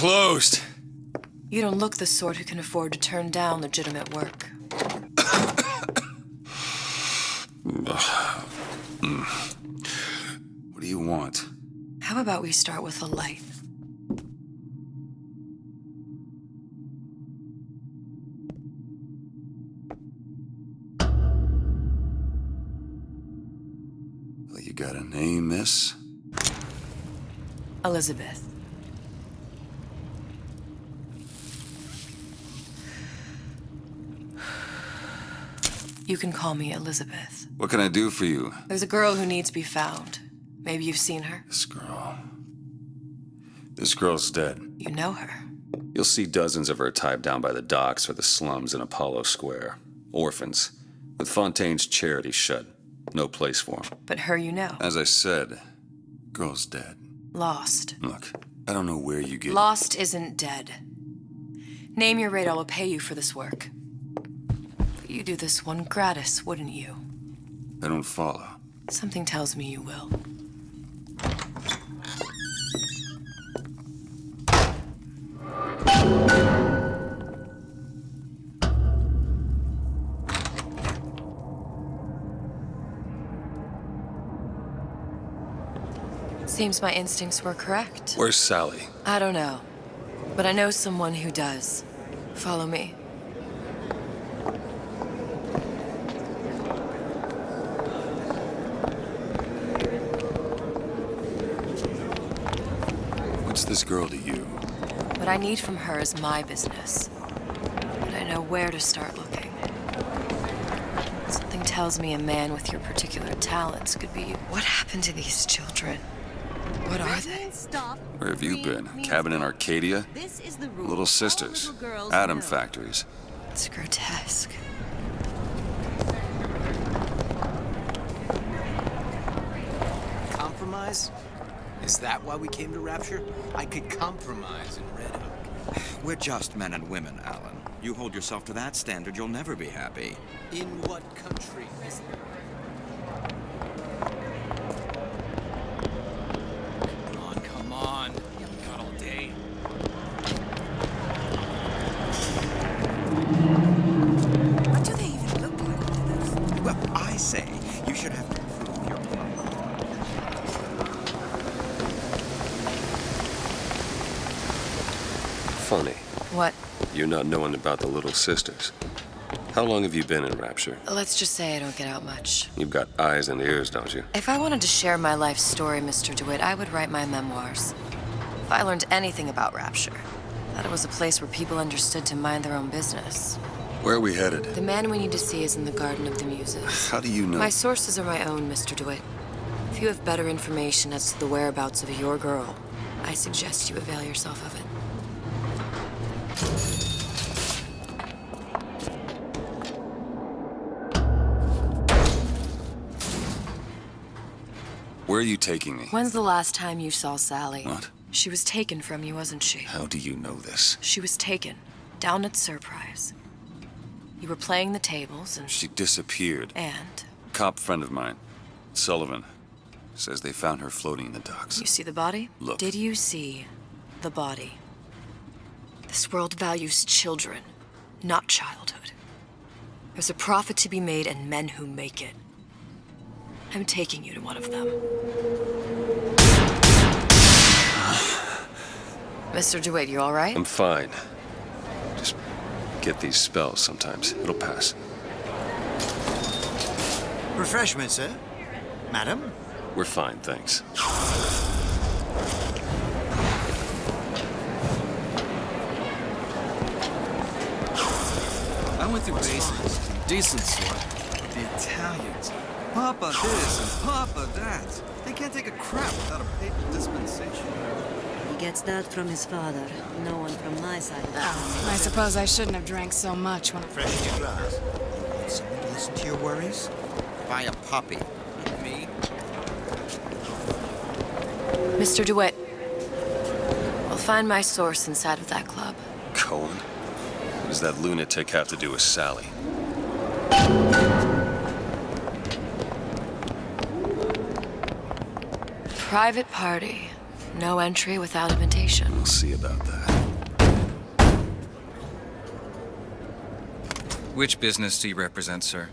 closed. You don't look the sort who can afford to turn down legitimate work. What do you want? How about we start with a light? Well, you got a name, miss? Elizabeth. You can call me Elizabeth. What can I do for you? There's a girl who needs to be found. Maybe you've seen her. This girl. This girl's dead. You know her. You'll see dozens of her tied down by the docks or the slums in Apollo Square. Orphans. With Fontaine's charity shut. No place for them. But her you know. As I said, girl's dead. Lost. Look, I don't know where you get... Lost isn't dead. Name your rate, I will pay you for this work. But you do this one gratis, wouldn't you? I don't follow. Something tells me you will. Seems my instincts were correct. Where's Sally? I don't know, but I know someone who does. Follow me. What's this girl to you? What I need from her is my business. But I know where to start looking. Something tells me a man with your particular talents could be... What happened to these children? What are they? Where have you been? Cabin in Arcadia? Little sisters. Atom factories. It's grotesque. Compromise? Is that why we came to Rapture? I could compromise in Red Hook. We're just men and women, Alan. You hold yourself to that standard, you'll never be happy. In what country is there? Come on. You haven't got all day. What do they even look like to this? Well, I say you should have to prove your point. Funny. What? You not knowing about the little sisters. How long have you been in Rapture? Let's just say I don't get out much. You've got eyes and ears, don't you? If I wanted to share my life story, Mr. DeWitt, I would write my memoirs. If I learned anything about Rapture, that it was a place where people understood to mind their own business. Where are we headed? The man we need to see is in the Garden of the Muses. How do you know? My sources are my own, Mr. DeWitt. If you have better information as to the whereabouts of your girl, I suggest you avail yourself of it. Where are you taking me? When's the last time you saw Sally? What? She was taken from you, wasn't she? How do you know this? She was taken, down at Surprise. You were playing the tables and... She disappeared. And? Cop friend of mine, Sullivan, says they found her floating in the docks. You see the body? Look. Did you see the body? This world values children, not childhood. There's a profit to be made and men who make it. I'm taking you to one of them. Mr. DeWitt, you all right? I'm fine. Just get these spells sometimes. It'll pass. Refreshment, sir. Madam? We're fine, thanks. I went through basics, decent sort. The Italians. Papa this and Papa that. They can't take a crap without a papal dispensation. He gets that from his father. No one from my side of the family. I suppose I shouldn't have drank so much when... Fresh in your glass. Want someone to listen to your worries? Buy a puppy. Me? Mr. DeWitt, I'll find my source inside of that club. Cohen? What does that lunatic have to do with Sally? Private party. No entry without invitation. We'll see about that. Which business do you represent, sir?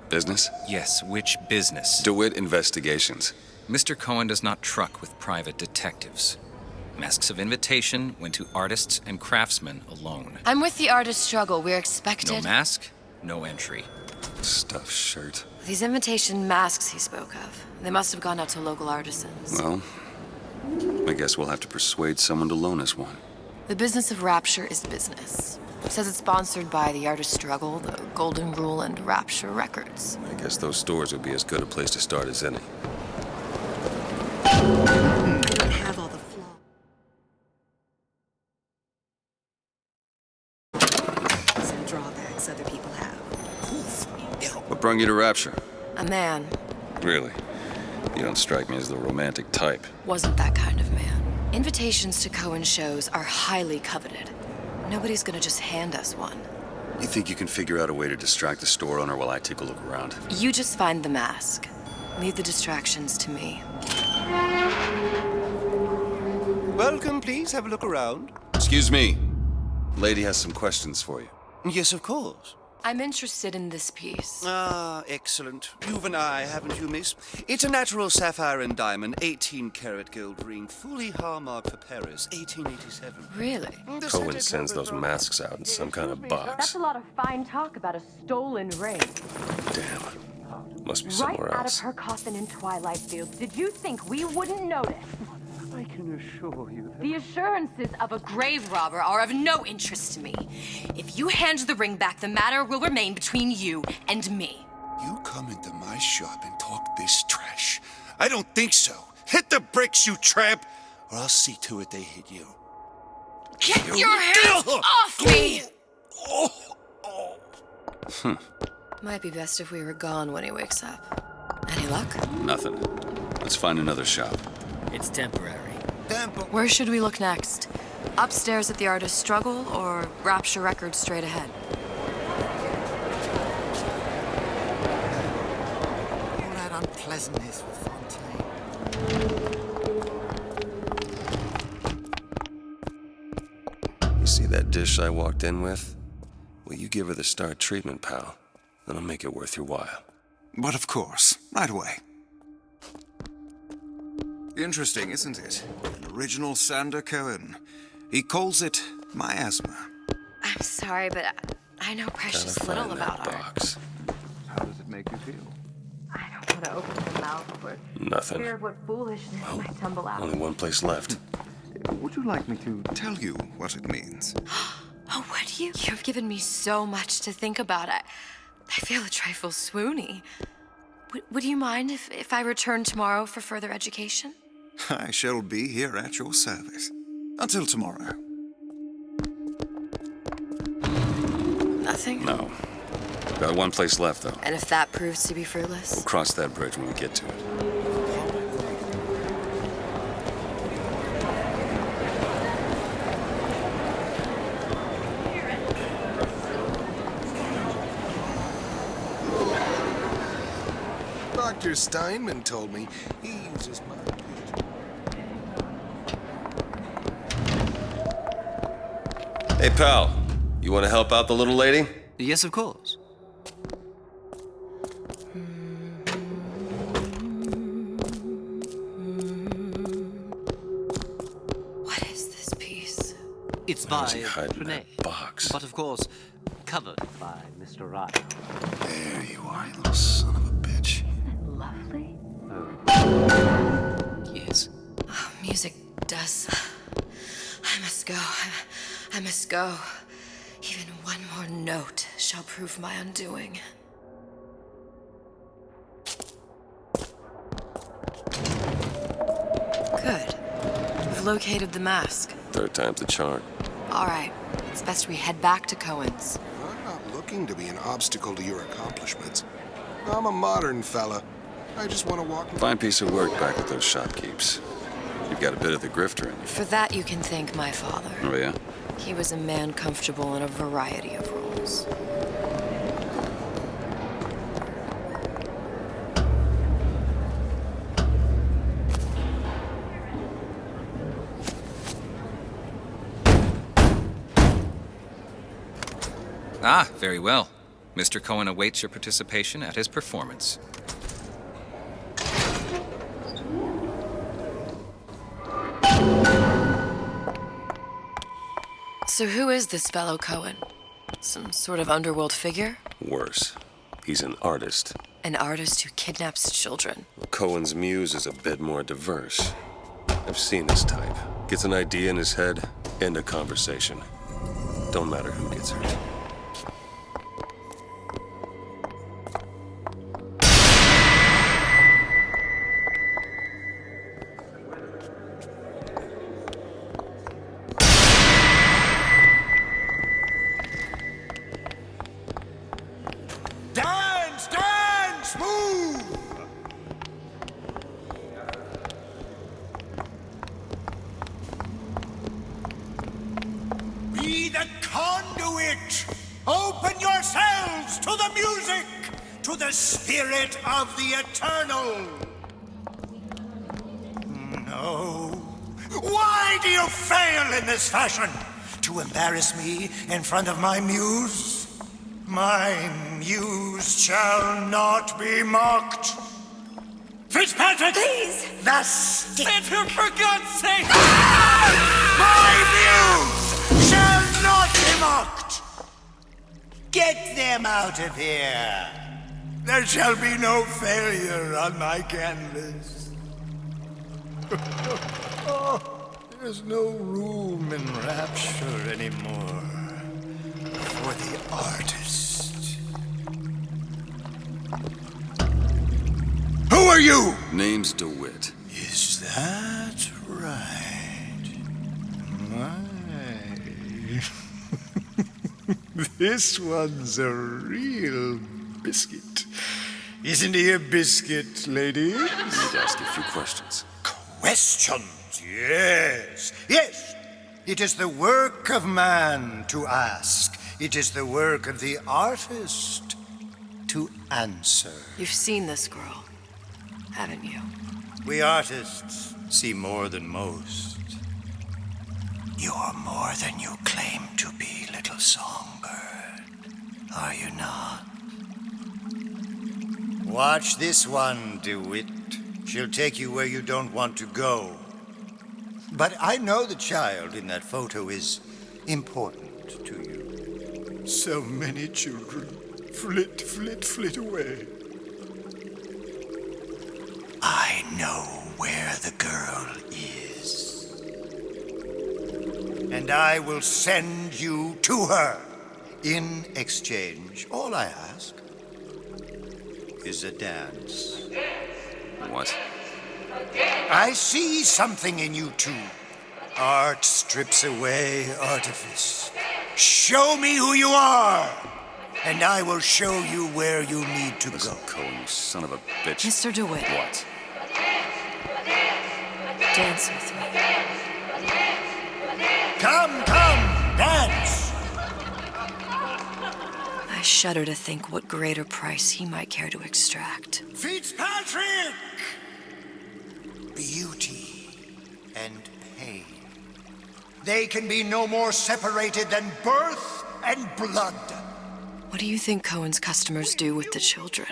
Business? Yes, which business? DeWitt Investigations. Mr. Cohen does not truck with private detectives. Masks of invitation went to artists and craftsmen alone. I'm with the artist struggle. We're expected. No mask, no entry. Stuffed shirt. These invitation masks he spoke of. They must have gone out to local artisans. Well, I guess we'll have to persuade someone to loan us one. The business of Rapture is business. It says it's sponsored by the Artist Struggle, the Golden Rule, and Rapture Records. I guess those stores would be as good a place to start as any. Have all the flaws and drawbacks other people have. What brought you to Rapture? A man. Really? You don't strike me as the romantic type. Wasn't that kind of man. Invitations to Cohen shows are highly coveted. Nobody's gonna just hand us one. You think you can figure out a way to distract the store owner while I take a look around? You just find the mask. Leave the distractions to me. Welcome, please. Have a look around. Excuse me. Lady has some questions for you. Yes, of course. I'm interested in this piece. Ah, excellent. You've an eye, haven't you, miss? It's a natural sapphire and diamond, 18-karat gold ring, fully hallmarked for Paris, 1887. Really? Cohen sends those masks out in some kind of box. That's a lot of fine talk about a stolen ring. Damn. Must be Right somewhere out else. of her coffin in Twilight Fields. Did you think we wouldn't notice? I can assure you that... The assurances of a Grave robber are of no interest to me. If you hand the ring back, the matter will remain between you and me. You come into my shop and talk this trash. I don't think so. Hit the bricks, you tramp, or I'll see to it they hit you. Get your hands off me! Might be best if we were gone when he wakes up. Any luck? Nothing. Let's find another shop. It's temporary. Where should we look next? Upstairs at the Artist Struggle or Rapture Records straight ahead? All that unpleasantness with Fontaine. You see that dish I walked in with? Well, you give her the star treatment, pal. Then I'll make it worth your while. But of course, right away. Interesting, isn't it? An original Sander Cohen. He calls it miasma. I'm sorry, but I know precious Gotta little find about that art. box. How does it make you feel? I don't want to open my mouth for Nothing. fear of what foolishness might tumble out. Only one place left. Would you like me to tell you what it means? Oh, would you? You've given me so much to think about. I feel a trifle swoony. Would you mind if I return tomorrow for further education? I shall be here at your service. Until tomorrow. Nothing? No. Got one place left, though. And if that proves to be fruitless? We'll cross that bridge when we get to it. Dr. Steinman told me he uses my picture. Hey, pal. You want to help out the little lady? Yes, of course. What is this piece? It's Why by was he hiding in Trene, that box? but of course, covered by Mr. Ryan. There you are, you little son of a bitch. Lovely. Yes. Oh, music does. I must go. I must go. Even one more note shall prove my undoing. Good. We've located the mask. Third time's the charm. All right. It's best we head back to Cohen's. I'm not looking to be an obstacle to your accomplishments. I'm a modern fella. I just want to walk... Fine piece of work back with those shopkeepers. You've got a bit of the grifter in you. For that, you can thank my father. Oh, yeah? He was a man comfortable in a variety of roles. Ah, very well. Mr. Cohen awaits your participation at his performance. So who is this fellow Cohen? Some sort of underworld figure? Worse. He's an artist. An artist who kidnaps children. Cohen's muse is a bit more diverse. I've seen this type. Gets an idea in his head, end a conversation. Don't matter who gets hurt. Dance, dance, move! Be the conduit! Open yourselves to the music, to the spirit of the eternal! No. Why do you fail in this fashion? To embarrass me in front of my muse? My muse shall not be mocked. Fitzpatrick! Please! The stick! For God's sake! My muse shall not be mocked! Get them out of here! There shall be no failure on my canvas. Oh, there's no room in rapture anymore for the artist. Who are you? Name's DeWitt. Is that right? My. This one's a real biscuit. Isn't he a biscuit, ladies? I need to ask you a few questions. Questions, yes. Yes. It is the work of man to ask. It is the work of the artist to answer. You've seen this girl, haven't you? We artists see more than most. You're more than you claim to be, little songbird. Are you not? Watch this one, DeWitt. She'll take you where you don't want to go. But I know the child in that photo is important to you. So many children flit, flit, flit away. I know where the girl is. And I will send you to her. In exchange, all I ask is a dance. What? I see something in you two. Art strips away artifice. Show me who you are, and I will show you where you need to Listen, go. Cohen, you son of a bitch. Mr. DeWitt. What? Dance with me. Come, dance! I shudder to think what greater price he might care to extract. Fitzpatrick! Beauty and pain. They can be no more separated than birth and blood. What do you think Cohen's customers do with the children?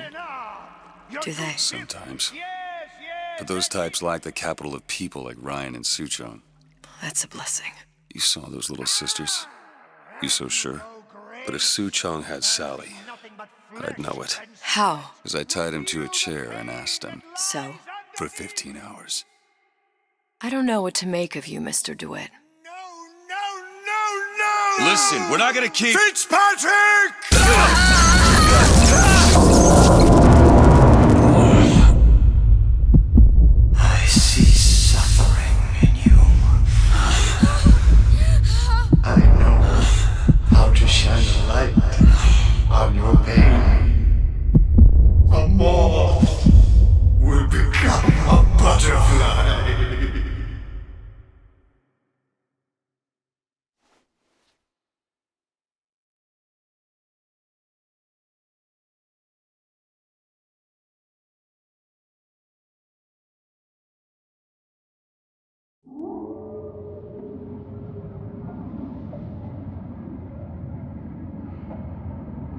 Do they? Sometimes. But those types lack the capital of people like Ryan and Suchong. That's a blessing. You saw those little sisters? You so sure? But if Suchong had Sally, I'd know it. How? Because I tied him to a chair and asked him. So? For 15 hours. I don't know what to make of you, Mr. DeWitt. No! Listen, we're not gonna keep... Fitzpatrick! I see suffering in you. I know how to shine a light on your pain. A moth will become a butterfly.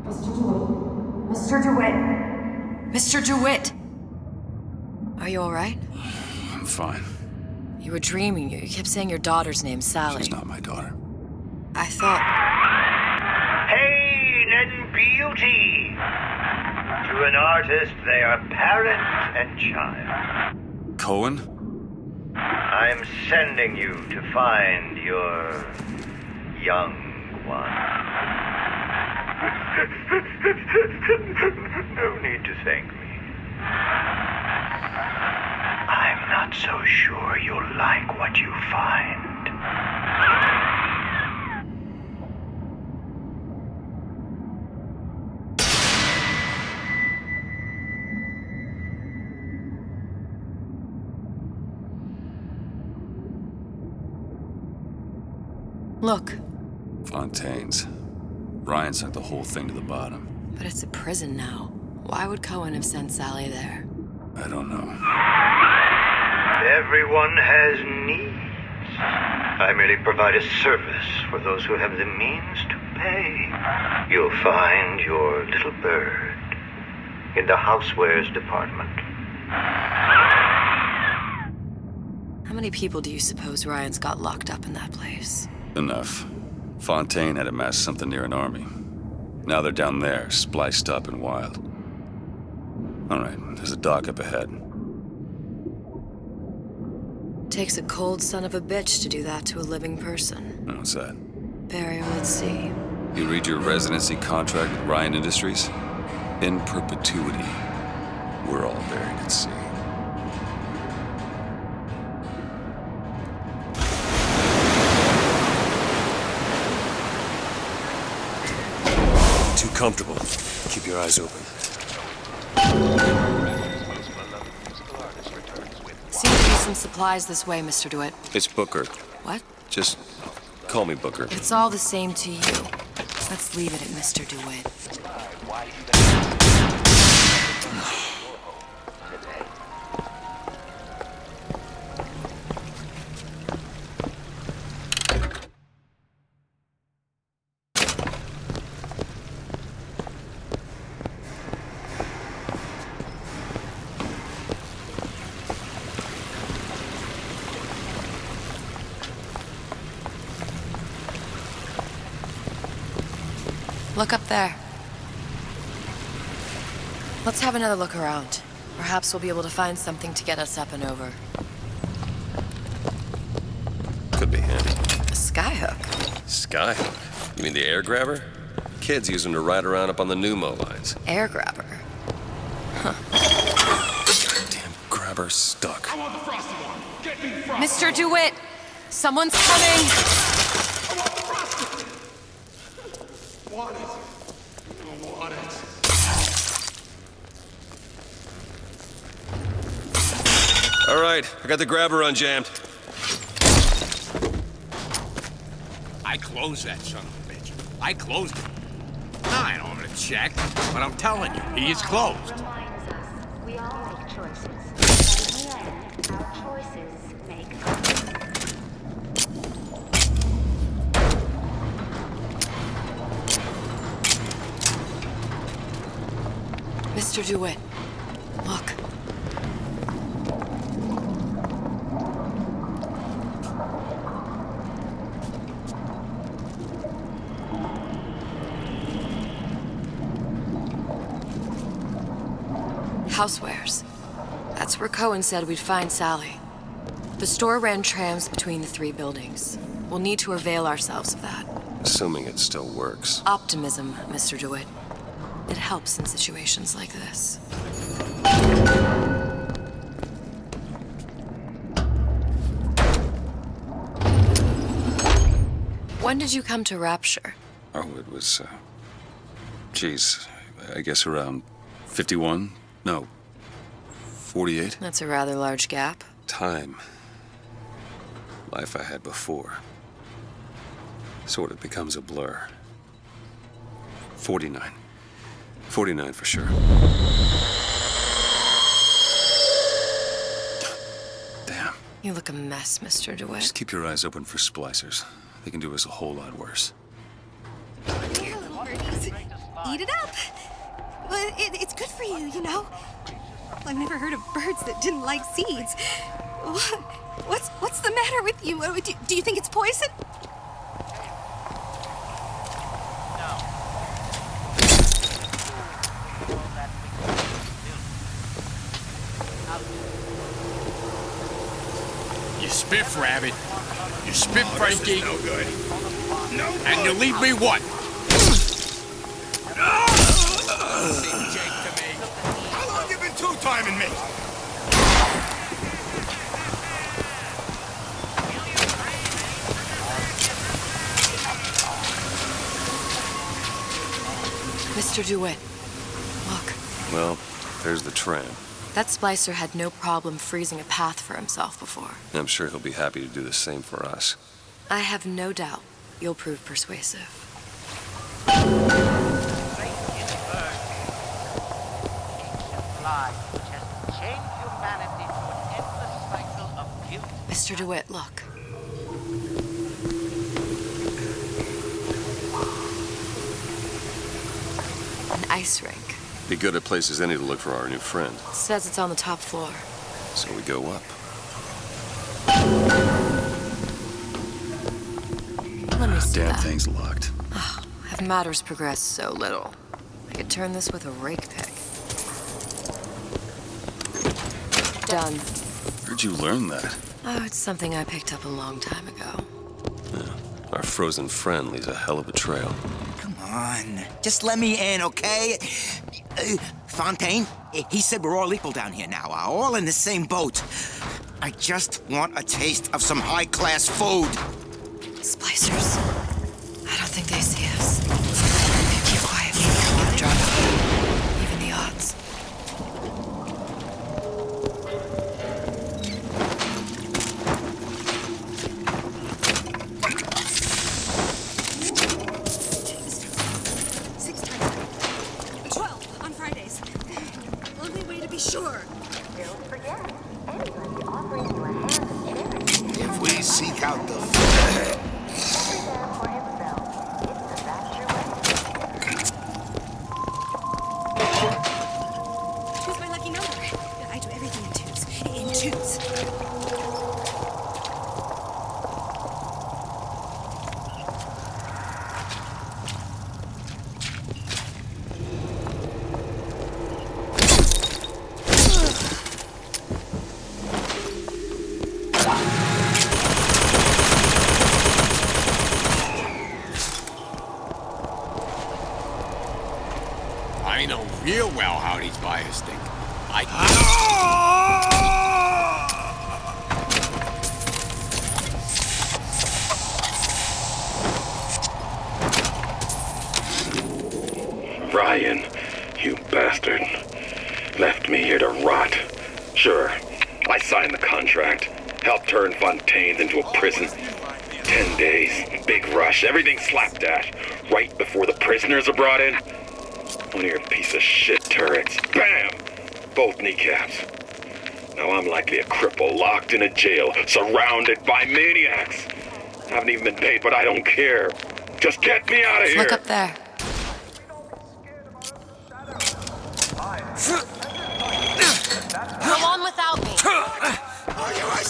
Mr. DeWitt. Mr. DeWitt! Mr. DeWitt! Are you alright? I'm fine. You were dreaming. You kept saying your daughter's name, Sally. She's not my daughter. I thought... Pain and beauty. To an artist, they are parent and child. Cohen? I'm sending you to find your young one. No need to thank me. I'm not so sure you'll like what you find. Look. Fontaine's. Ryan sunk the whole thing to the bottom. But it's a prison now. Why would Cohen have sent Sally there? I don't know. Everyone has needs. I merely provide a service for those who have the means to pay. You'll find your little bird in the housewares department. How many people do you suppose Ryan's got locked up in that place? Enough. Fontaine had amassed something near an army. Now they're down there, spliced up and wild. All right, there's a dock up ahead. Takes a cold son of a bitch to do that to a living person. What's that? Burial at sea. You read your residency contract with Ryan Industries? In perpetuity, we're all buried at sea. Too comfortable. Keep your eyes open. Seems to be some supplies this way, Mr. DeWitt. It's Booker. What? Just call me Booker. It's all the same to you. Let's leave it at Mr. DeWitt. Look up there. Let's have another look around. Perhaps we'll be able to find something to get us up and over. Could be handy. A skyhook? Skyhook? You mean the air grabber? Kids use them to ride around up on the pneumo lines. Air grabber? Huh. Goddamn grabber stuck. I want the frosty one. Get me the frosty Mr. DeWitt! Someone's coming! I want the frosty. Want it. I want it. All right, I got the grabber unjammed. I closed that son of a bitch. I closed it. I don't want to check, but I'm telling you, he is closed. Reminds us, we all make choices. But in the end, our choices make us. Mr. DeWitt, look. Housewares. That's where Cohen said we'd find Sally. The store ran trams between the three buildings. We'll need to avail ourselves of that. Assuming it still works. Optimism, Mr. DeWitt. It helps in situations like this. When did you come to Rapture? Oh, it was, geez, I guess around 51? No, 48? That's a rather large gap. Time. Life I had before. Sort of becomes a blur. 49. 49 for sure. Damn. You look a mess, Mr. DeWitt. Just keep your eyes open for splicers. They can do us a whole lot worse. Here, little birdies. Eat it up. Well, it's good for you, you know? I've never heard of birds that didn't like seeds. What's the matter with you? Do you think it's poison? You spiff, Rabbit. You spiff, Frankie. No good. No good. And you leave me what? How long you been two-timing me? Mr. DeWitt, look. Well, there's the tram. That splicer had no problem freezing a path for himself before. I'm sure he'll be happy to do the same for us. I have no doubt you'll prove persuasive. Mr. DeWitt, look. An ice rink. Be good at places any to look for our new friend. Says it's on the top floor. So we go up. Let me see Damn that. thing's locked. Oh, have matters progressed so little? I could turn this with a rake pick. Done. Where'd you learn that? Oh, it's something I picked up a long time ago. Yeah. Our frozen friend leaves a hell of a trail. Come on. Just let me in, okay? Fontaine, he said we're all equal down here now, all in the same boat. I just want a taste of some high-class food. Splicers. I don't think they see us. Keep quiet. Get the job out. Even the odds. Sure. Don't forget, anybody offering you a hand of charity. If we seek out the Every man for himself. It's the Thatcher way. Choose my lucky number. I do everything in twos. In twos. I know real well how these buyers think. Ryan, you bastard. Left me here to rot. Sure, I signed the contract. Helped turn Fontaine's into a prison. 10 days, big rush, everything slapdash. Right before the prisoners are brought in. One of your piece of shit turrets. Bam! Both kneecaps. Now I'm likely a cripple locked in a jail, surrounded by maniacs. Haven't even been paid, but I don't care. Just get me out of here! Look up there. Come on without me. Are you a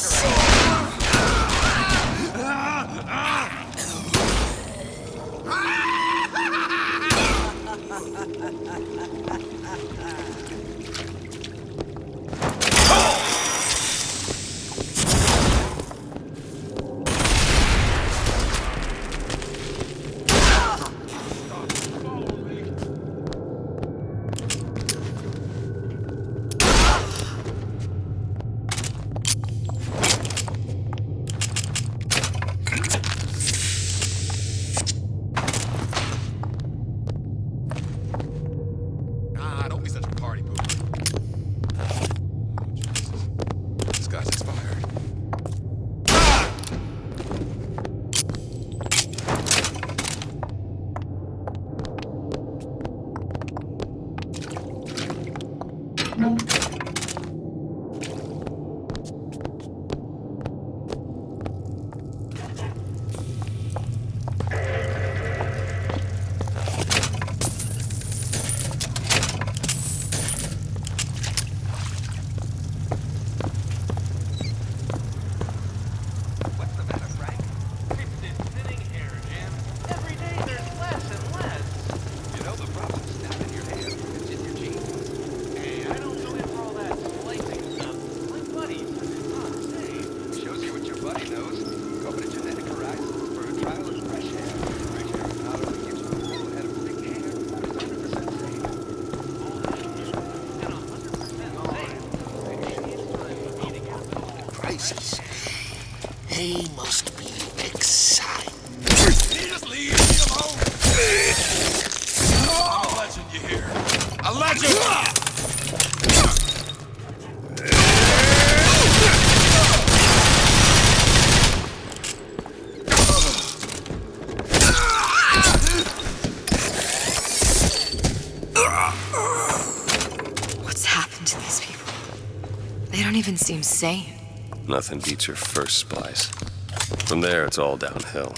don't be such a party pooper. Oh, Jesus. This guy's expired. faces. They must be exciting. Just leave me alone. I'm a legend, you hear? A legend! What's happened to these people? They don't even seem sane. Nothing beats your first splice. From there, it's all downhill.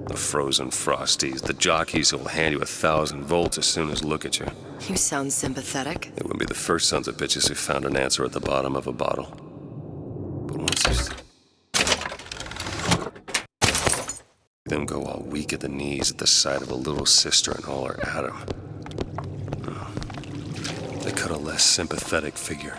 The frozen frosties, the jockeys who will hand you 1,000 volts as soon as look at you. You sound sympathetic. They wouldn't be the first sons of bitches who found an answer at the bottom of a bottle. But once you see them go all weak at the knees at the sight of a little sister and all her Adam. They cut a less sympathetic figure.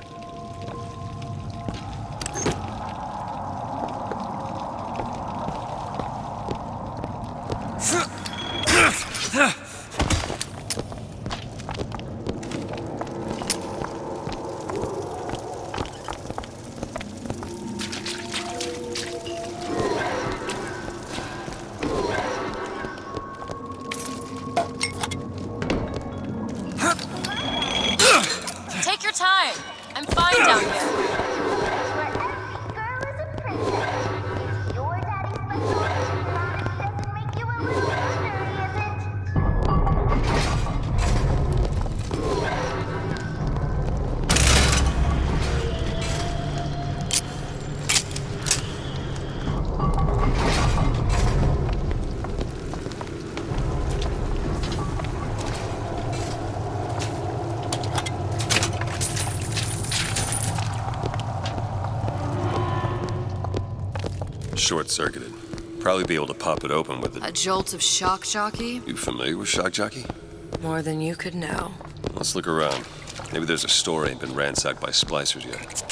Take your time. I'm fine down here. Short-circuited. Probably be able to pop it open with A jolt of shock jockey? You familiar with shock jockey? More than you could know. Let's look around. Maybe there's a store ain't been ransacked by splicers yet.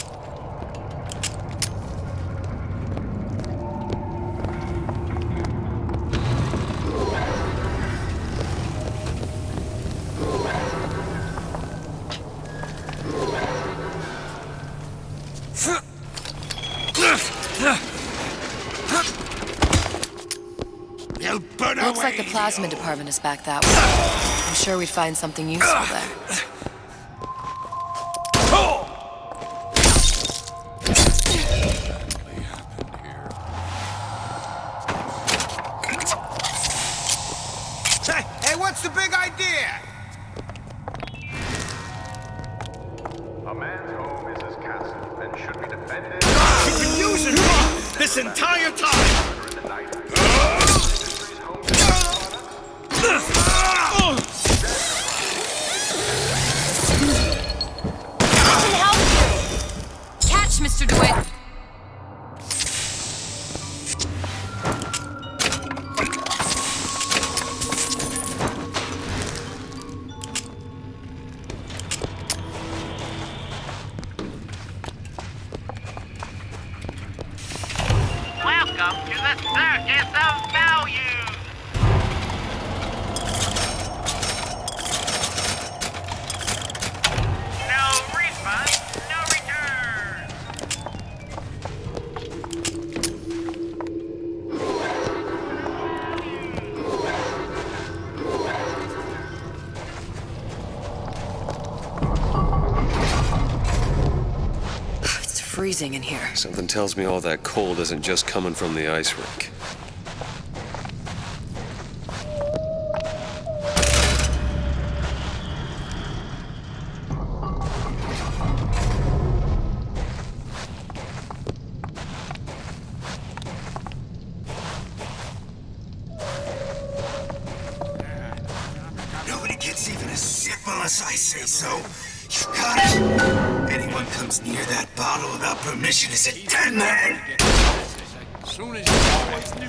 Looks like the plasma department is back that way. I'm sure we'd find something useful there. Hey, what's the big idea? A man's home is his castle and should be defended. You've been using me this entire time! Catch, Mr. DeWitt. Welcome to the Circus of Value. No refund, no return. It's freezing in here. Something tells me all that cold isn't just coming from the ice rink. Nobody gets even a sip unless I say so. You got it? Anyone comes near that bottle without permission is a dead man! As soon as you always knew.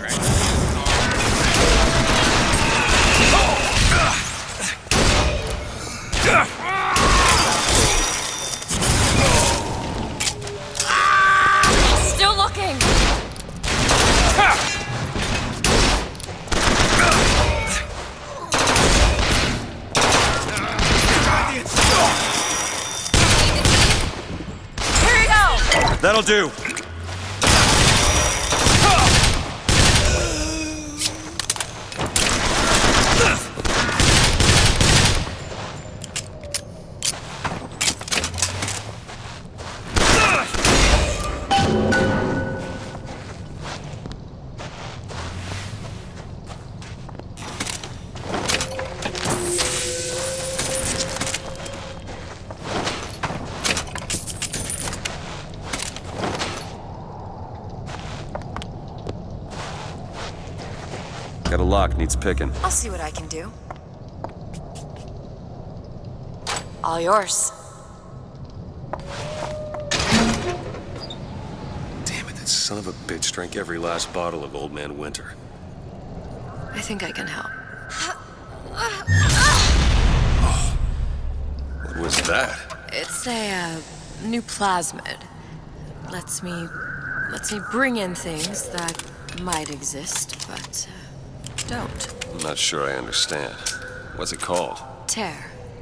Still looking. Here we go. That'll do. Got a lock, needs picking. I'll see what I can do. All yours. Damn it, that son of a bitch drank every last bottle of Old Man Winter. I think I can help. What was that? It's a new plasmid. Lets me bring in things that might exist, but don't. I'm not sure I understand. What's it called? Tear.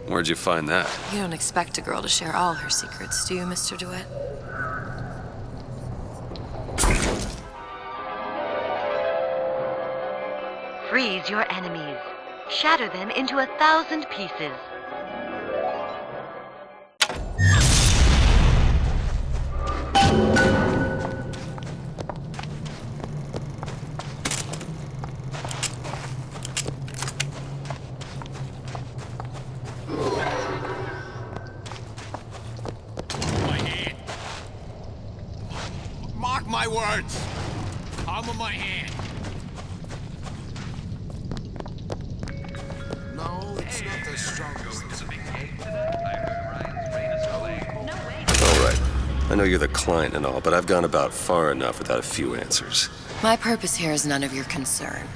Where'd you find that? You don't expect a girl to share all her secrets, do you, Mr. DeWitt? Freeze your enemies. Shatter them into 1,000 pieces. Mark my words. Palm of my hand. No, it's not the strongest. All right. I know you're the client and all, but I've gone about far enough without a few answers. My purpose here is none of your concern.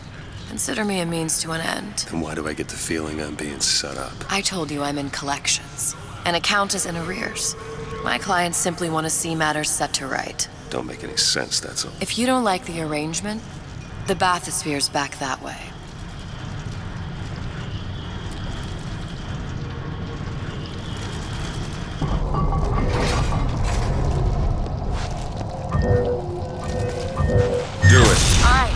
Consider me a means to an end. Then why do I get the feeling I'm being set up? I told you I'm in collections. An account is in arrears. My clients simply want to see matters set to right. Don't make any sense, that's all. If you don't like the arrangement, the bathysphere's back that way. Do it. All right.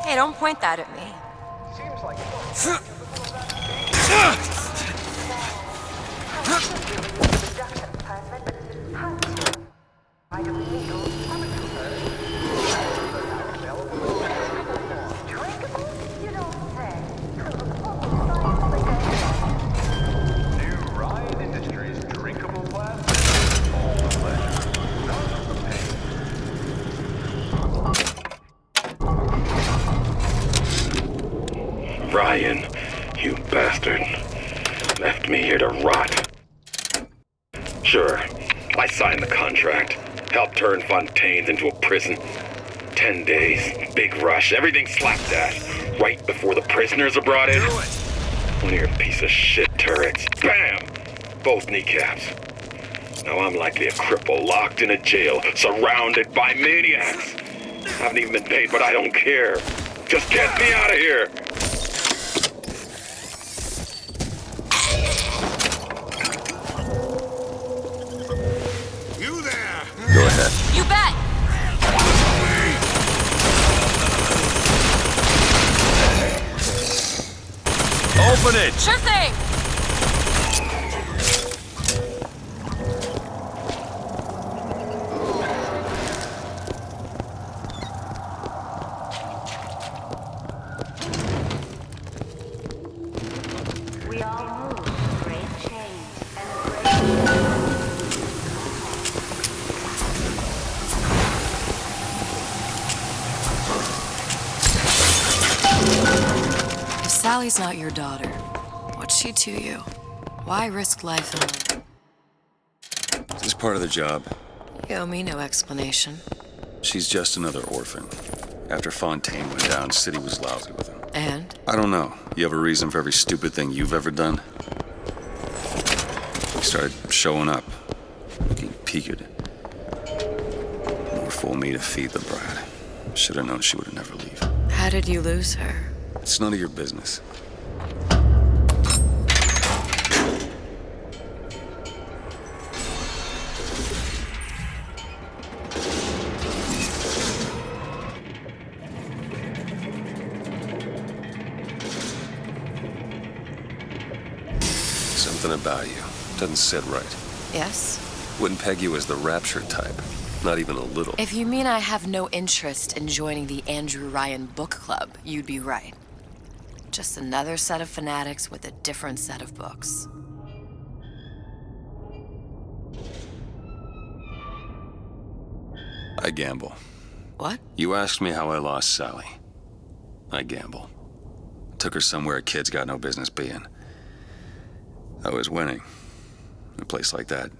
Hey, don't point that at me. Seems like New Ryan Industries drinkable plastic. All pleasure, none of the pain. Ryan, you bastard. Left me here to rot. Sure, I signed the contract. Helped turn Fontaine's into a prison. 10 days, big rush, everything slapped at. Right before the prisoners are brought in. One of your piece of shit turrets. Bam! Both kneecaps. Now I'm likely a cripple locked in a jail, surrounded by maniacs. Haven't even been paid, but I don't care. Just get me out of here! You there! Go ahead. You bet! Open it! Sure thing! We all move with great change and If Sally's not your daughter, what's she to you? Why risk life and limb? This is part of the job. You owe me no explanation. She's just another orphan. After Fontaine went down, City was lousy with him. And? I don't know. You have a reason for every stupid thing you've ever done? He started showing up, looking peaked. More fool me to feed the brat. Should have known she would never leave. How did you lose her? It's none of your business. Something about you doesn't sit right. Yes? Wouldn't peg you as the rapture type. Not even a little. If you mean I have no interest in joining the Andrew Ryan Book Club, you'd be right. Just another set of fanatics with a different set of books. I gamble. What? You asked me how I lost Sally. I gamble. Took her somewhere kids got no business being. I was winning. In a place like that,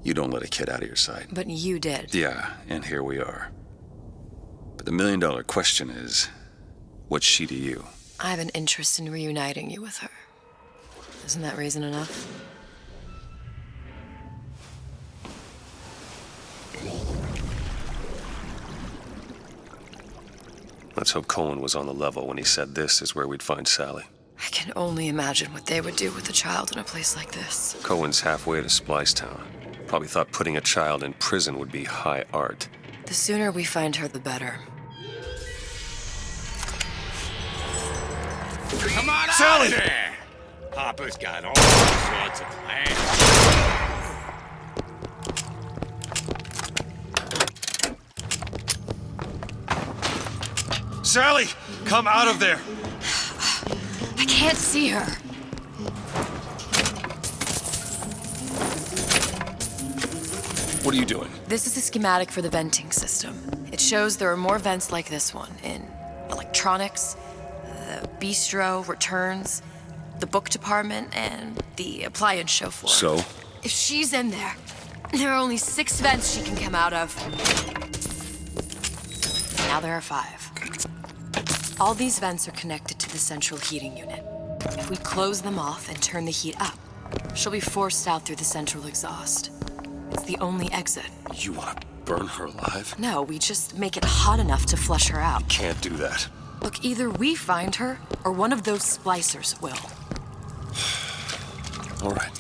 you don't let a kid out of your sight. But you did. Yeah, and here we are. But the million-dollar question is, what's she to you? I have an interest in reuniting you with her. Isn't that reason enough? Let's hope Cohen was on the level when he said this is where we'd find Sally. I can only imagine what they would do with a child in a place like this. Cohen's halfway to Splicetown. Probably thought putting a child in prison would be high art. The sooner we find her, the better. Come on Sally! out of there! Papa's got all sorts of plans. Sally! Come out of there! I can't see her. What are you doing? This is a schematic for the venting system. It shows there are more vents like this one in electronics, the bistro, returns, the book department, and the appliance show floor. So? If she's in there, there are only 6 vents she can come out of. Now there are 5. All these vents are connected to the central heating unit. If we close them off and turn the heat up, she'll be forced out through the central exhaust. It's the only exit. You want to burn her alive? No, we just make it hot enough to flush her out. Can't do that. Look, either we find her, or one of those splicers will. All right.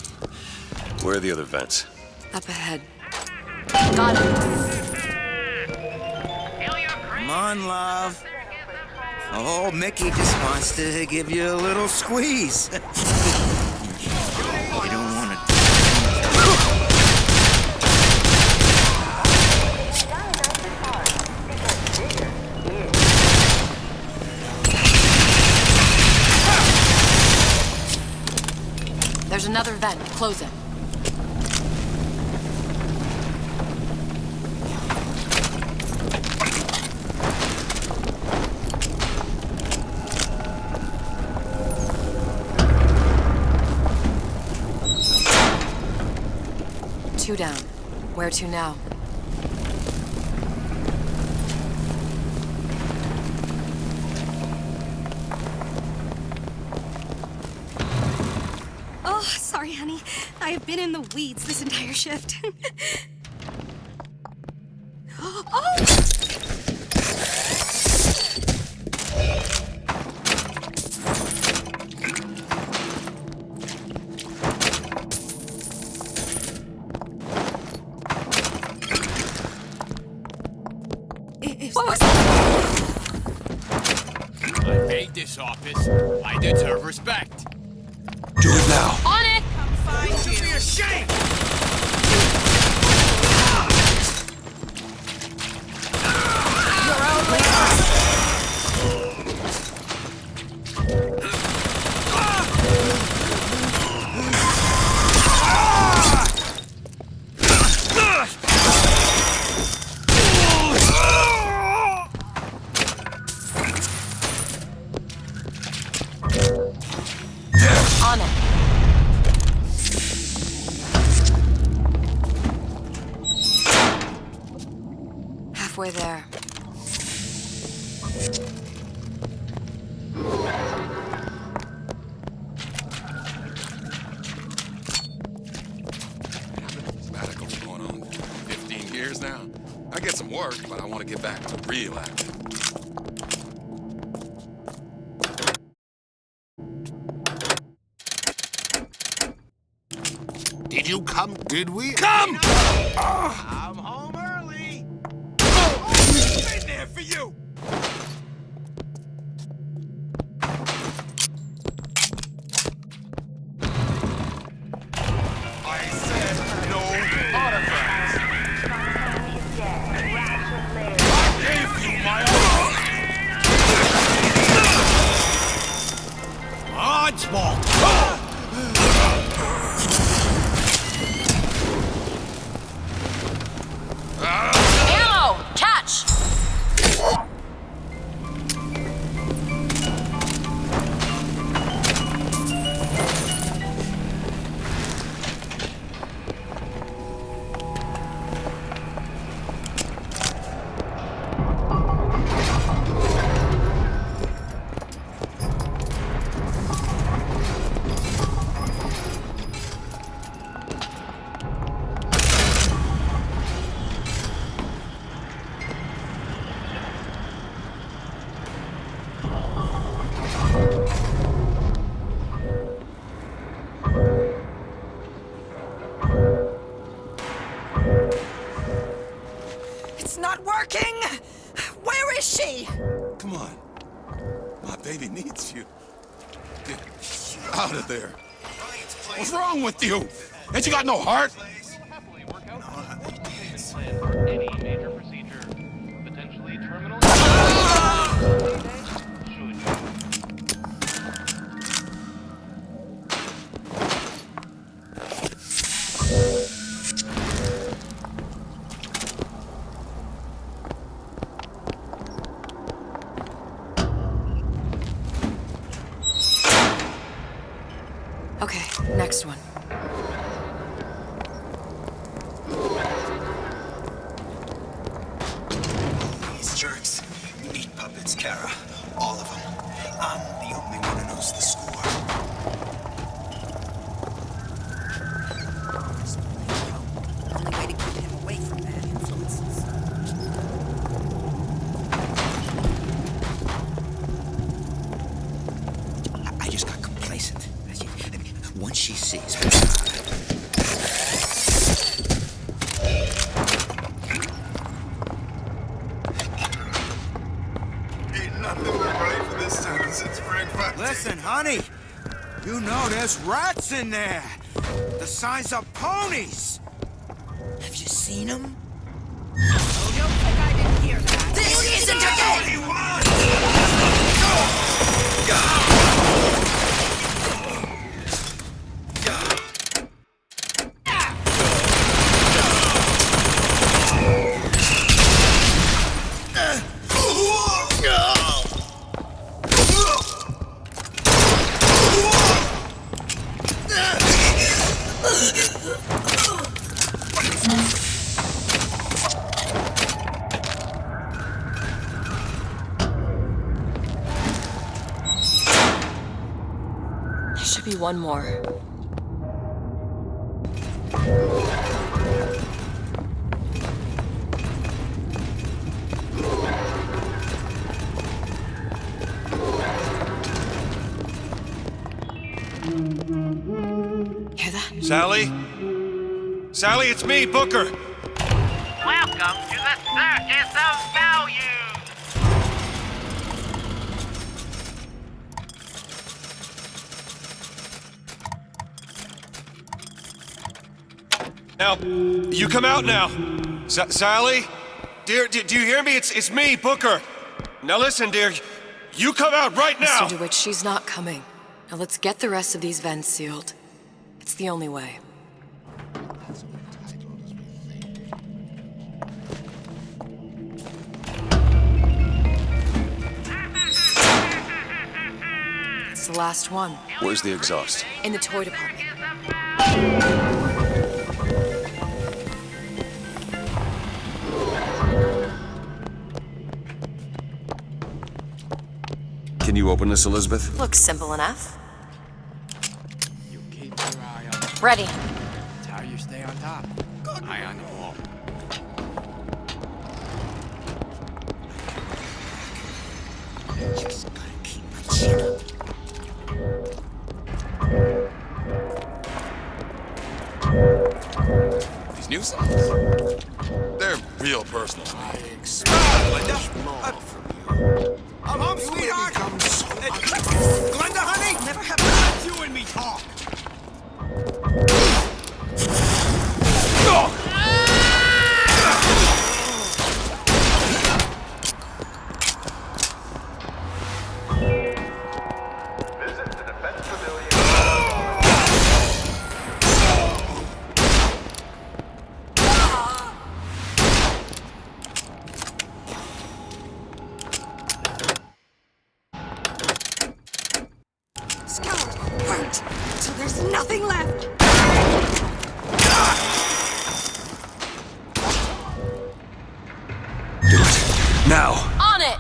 Where are the other vents? Up ahead. Got it. Come on, love. Oh, Mickey just wants to give you a little squeeze. You don't want to... There's another vent. Close it. Two down. Where to now? Oh, sorry, honey. I have been in the weeds this entire shift. Oh! What was that? I made this office. I deserve respect. Do it now. On it! Don't be ashamed! Your own labor. On it. Halfway there. Sabbatical's going on 15 years now. I get some work, but I want to get back to real acting. you come, did we? Come! I'm home early. Been there for you. I said no autographs. I gave you my Oddball! Ammo! Catch! It's not working! Where is she? Come on. My baby needs you. Get out of there. What's wrong with you? Ain't you got no heart? Any major procedure, potentially terminal. Okay, next one. These jerks. Meat puppets, Kara. All of them. I'm the only one who knows the score. Only way to keep him away from bad influences. I just got complacent. I mean, once she sees her... Ain't nothing been right for this town since Frank Fontaine. Listen, honey. You know there's rats in there. The size of ponies. Have you seen them? Oh, don't think I didn't hear that. This isn't a game! There should be one more. Hear that? Sally? Sally, it's me, Booker. Welcome to the Circus of Value. Now, you come out now. Sally? Dear, do you hear me? It's me, Booker. Now listen, dear. You come out right now! Mr. DeWitt, she's not coming. Now let's get the rest of these vents sealed. It's the only way. It's the last one. Where's the exhaust? In the toy department. Can you open this, Elizabeth? Looks simple enough. You keep your eye on it. Ready. That's how you stay on top. Eye on the ball. Just gotta keep my chin up. They're real personal to me. I'm home, sweetheart. Glenda, honey. Never have let you and me talk. Visit the Defense Pavilion. Skeleton burnt until there's nothing left. Do it. Now! On it!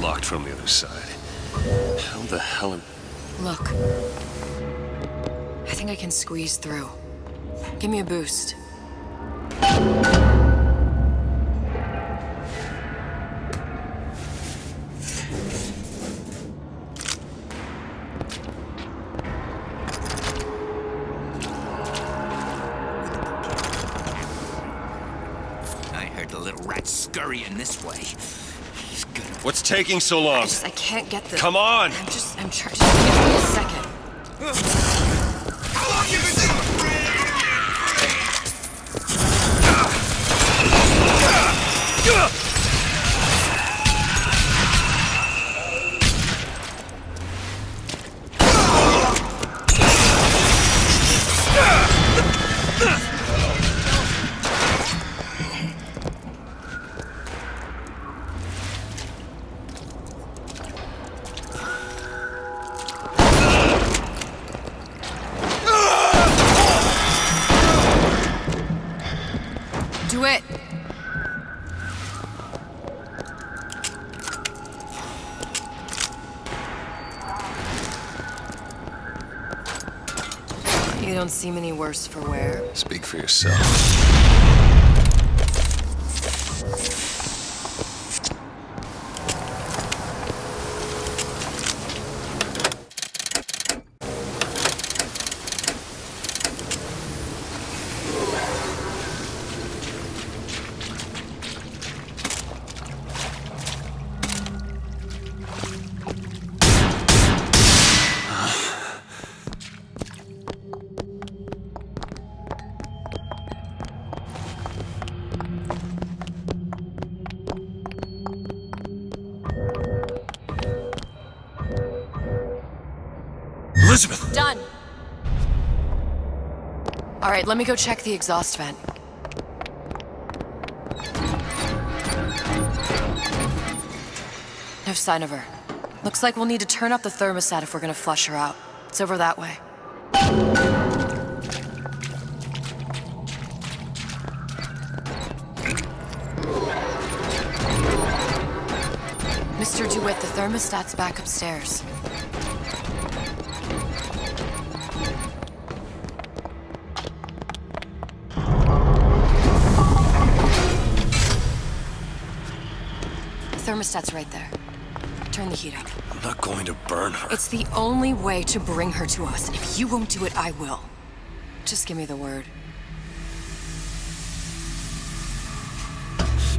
Locked from the other side. How the hell am... Look. I think I can squeeze through. Give me a boost. I heard the little rat scurrying this way. What's taking so long? I can't get the... Come on! I'm trying. Just give me a second. Do it! You don't seem any worse for wear. Speak for yourself. Elizabeth! Done! All right, let me go check the exhaust vent. No sign of her. Looks like we'll need to turn up the thermostat if we're gonna flush her out. It's over that way. Mr. DeWitt, the thermostat's back upstairs. The thermostat's right there. Turn the heat up. I'm not going to burn her. It's the only way to bring her to us, and if you won't do it, I will. Just give me the word.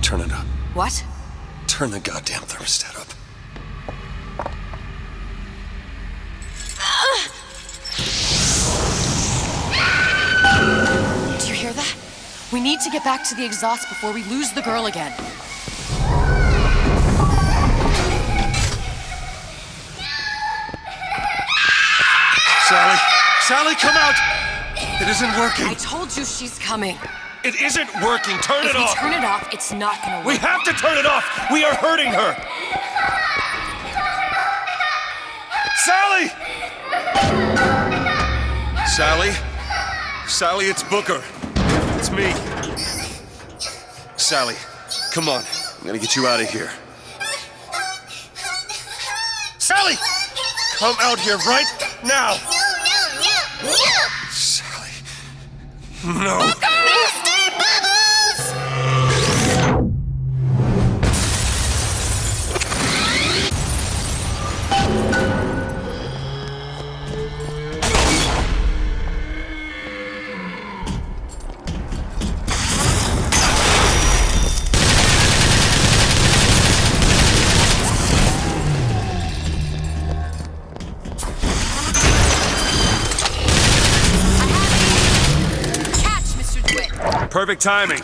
Turn it up. What? Turn the goddamn thermostat up. Do you hear that? We need to get back to the exhaust before we lose the girl again. Sally! Sally, come out! It isn't working. I told you she's coming. It isn't working. Turn it off. If we turn it off, it's not gonna work. We have to turn it off. We are hurting her. Sally! Sally? Sally, it's Booker. It's me. Sally, come on. I'm gonna get you out of here. Sally! Come out here right now! No. Mr. Bubbles! Catch, Mr. DeWitt. Perfect timing.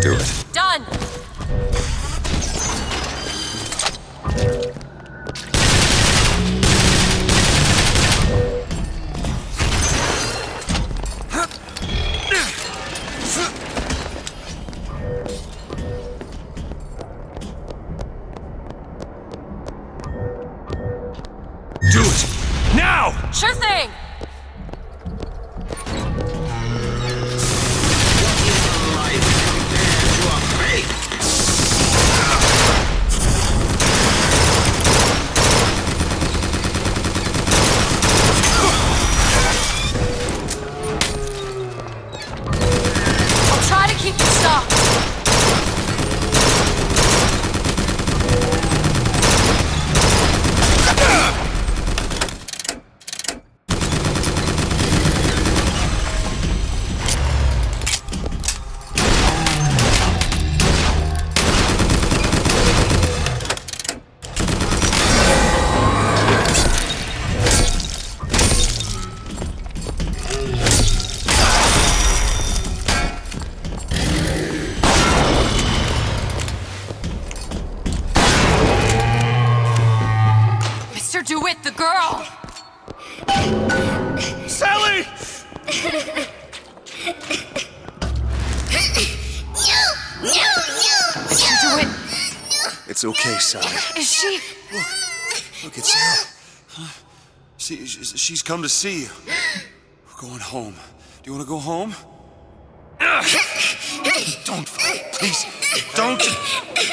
Do it. Done. Do it. Now! Sure thing. I'll try to keep you stopped. Mr. DeWitt, the girl! Sally! Mr. DeWitt, It's okay, Sally. is she? Look, it's Sarah. She's come to see you. We're going home. Do you want to go home? Don't, please, don't.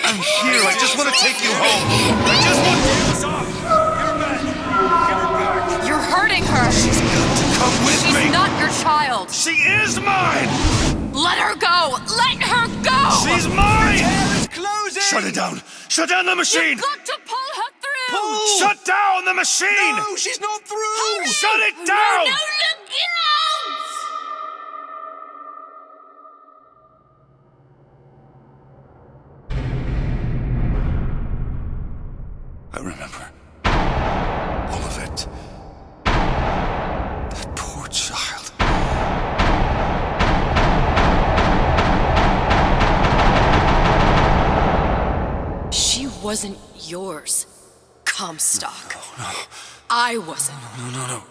I'm here. I just want to take you home. I just want to get us off. Give her back. Give her back. You're hurting her. She's got to come with She's me. not your child. She is mine. Let her go. Let her go. She's mine. It's closing! Shut it down. Shut down the machine. You've got to pull her through. Pull! Shut down the machine. No, she's not through! Shut it down. No, look out! I remember all of it. That poor child. She wasn't yours, Comstock. No, I wasn't. no.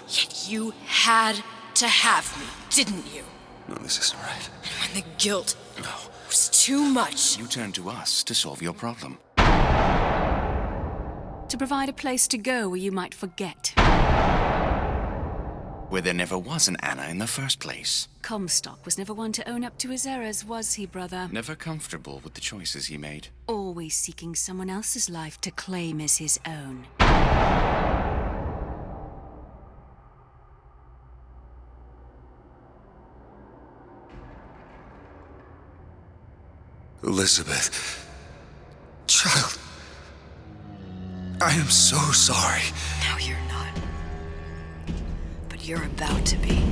Yet you had to have me, didn't you? No, this isn't right. When the guilt was too much. You turned to us to solve your problem. To provide a place to go where you might forget. Where there never was an Anna in the first place. Comstock was never one to own up to his errors, was he, brother? Never comfortable with the choices he made. Always seeking someone else's life to claim as his own. Elizabeth. Child. I am so sorry. No, you're not. But you're about to be.